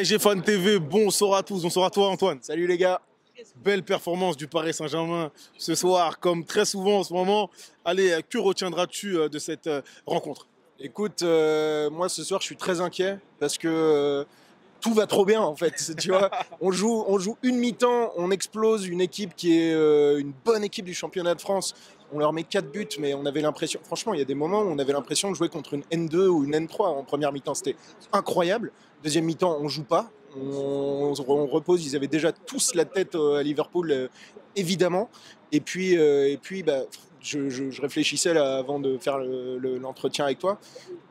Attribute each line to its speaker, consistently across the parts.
Speaker 1: PSG Fan TV, bonsoir à tous, bonsoir à toi Antoine.
Speaker 2: Salut les gars.
Speaker 1: Belle performance du Paris Saint-Germain ce soir, comme très souvent en ce moment. Allez, que retiendras-tu de cette rencontre?
Speaker 2: Écoute, moi ce soir je suis très inquiet parce que tout va trop bien en fait. Tu vois, on joue une mi-temps, on explose une équipe qui est une bonne équipe du championnat de France. On leur met 4 buts, mais on avait l'impression, franchement, il y a des moments où on avait l'impression de jouer contre une N2 ou une N3 en première mi-temps. C'était incroyable. Deuxième mi-temps, on joue pas. On repose. Ils avaient déjà tous la tête à Liverpool, évidemment. Et puis bah, je réfléchissais là, avant de faire l'entretien avec toi.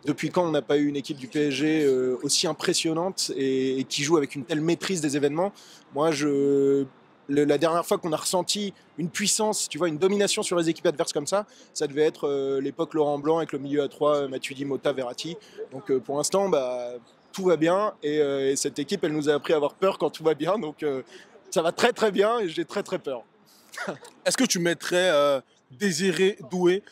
Speaker 2: Depuis quand on n'a pas eu une équipe du PSG aussi impressionnante et qui joue avec une telle maîtrise des événements? Moi, la dernière fois qu'on a ressenti une puissance, tu vois, une domination sur les équipes adverses comme ça devait être l'époque Laurent Blanc avec le milieu à 3, Matuidi, Mota, Verratti. Donc pour l'instant, bah, tout va bien et cette équipe, elle nous a appris à avoir peur quand tout va bien. Donc ça va très très bien et j'ai très très peur.
Speaker 1: Est-ce que tu mettrais Désiré Doué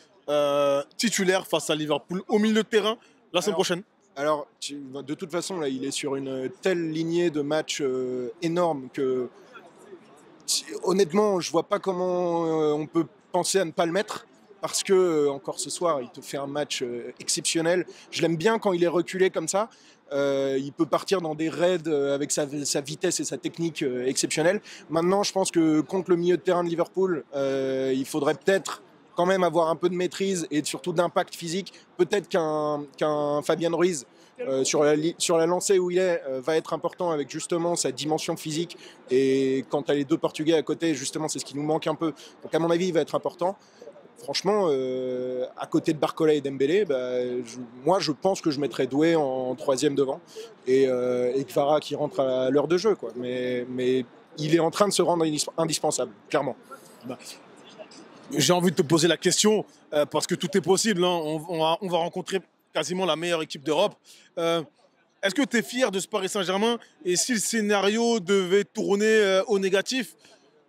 Speaker 1: titulaire face à Liverpool au milieu de terrain la semaine prochaine?
Speaker 2: Alors, de toute façon, là, il est sur une telle lignée de matchs énorme que honnêtement, je vois pas comment on peut penser à ne pas le mettre. Parce que, encore ce soir, il te fait un match exceptionnel. Je l'aime bien quand il est reculé comme ça. Il peut partir dans des raids avec sa vitesse et sa technique exceptionnelle. Maintenant, je pense que contre le milieu de terrain de Liverpool, il faudrait peut-être quand même avoir un peu de maîtrise et surtout d'impact physique. Peut-être qu'un Fabien Ruiz, sur la lancée où il est, va être important avec justement sa dimension physique. Et quand tu as les deux Portugais à côté, justement, c'est ce qui nous manque un peu. Donc, à mon avis, il va être important. Franchement, à côté de Barcola et Dembélé, bah, moi je pense que je mettrais Doué en troisième devant et Kvara qui rentre à l'heure de jeu, quoi. Mais il est en train de se rendre indispensable, clairement.
Speaker 1: J'ai envie de te poser la question parce que tout est possible, hein. On va rencontrer quasiment la meilleure équipe d'Europe. Est-ce que tu es fier de ce Paris Saint-Germain? Et si le scénario devait tourner au négatif,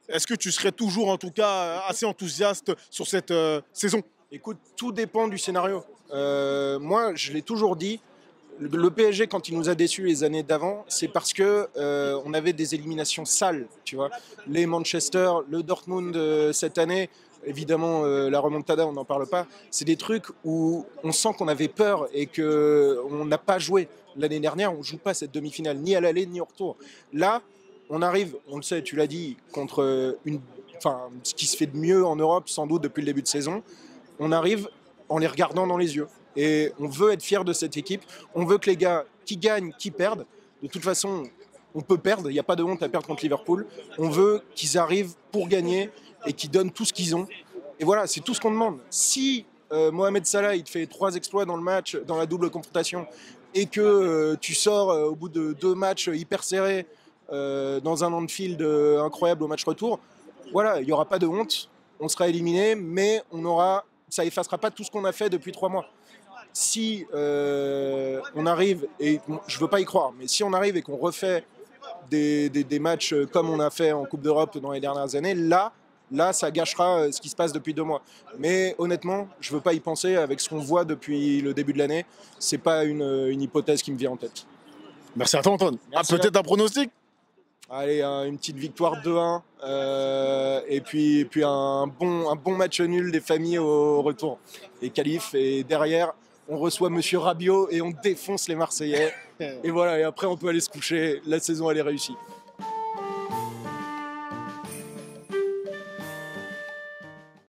Speaker 1: est-ce que tu serais toujours en tout cas assez enthousiaste sur cette saison?
Speaker 2: Écoute, tout dépend du scénario. Moi, je l'ai toujours dit, le PSG, quand il nous a déçus les années d'avant, c'est parce que on avait des éliminations sales, tu vois. Les Manchester, le Dortmund cette année, évidemment la remontada, on n'en parle pas. C'est des trucs où on sent qu'on avait peur et qu'on n'a pas joué. L'année dernière, on ne joue pas cette demi-finale, ni à l'aller, ni au retour. Là, on arrive, on le sait, tu l'as dit, contre ce qui se fait de mieux en Europe, sans doute depuis le début de saison. On arrive en les regardant dans les yeux. Et on veut être fier de cette équipe. On veut que les gars qui gagnent, qui perdent. De toute façon, on peut perdre. Il n'y a pas de honte à perdre contre Liverpool. On veut qu'ils arrivent pour gagner et qu'ils donnent tout ce qu'ils ont. Et voilà, c'est tout ce qu'on demande. Si Mohamed Salah, il te fait 3 exploits dans le match, dans la double confrontation, et que tu sors au bout de 2 matchs hyper serrés, dans un Anfield incroyable au match retour, voilà, il n'y aura pas de honte. On sera éliminé, mais ça effacera pas tout ce qu'on a fait depuis 3 mois. Si on arrive, et je veux pas y croire, mais si on arrive et qu'on refait des matchs comme on a fait en Coupe d'Europe dans les dernières années, là, ça gâchera ce qui se passe depuis 2 mois. Mais honnêtement, je veux pas y penser avec ce qu'on voit depuis le début de l'année. C'est pas une hypothèse qui me vient en tête.
Speaker 1: Merci à toi Antoine.
Speaker 2: Merci,
Speaker 1: Peut-être un pronostic?
Speaker 2: Allez, une petite victoire 2-1 et puis un bon match nul des familles au retour. Et qualif, et derrière, on reçoit Monsieur Rabiot et on défonce les Marseillais. Et voilà, et après on peut aller se coucher, la saison elle est réussie.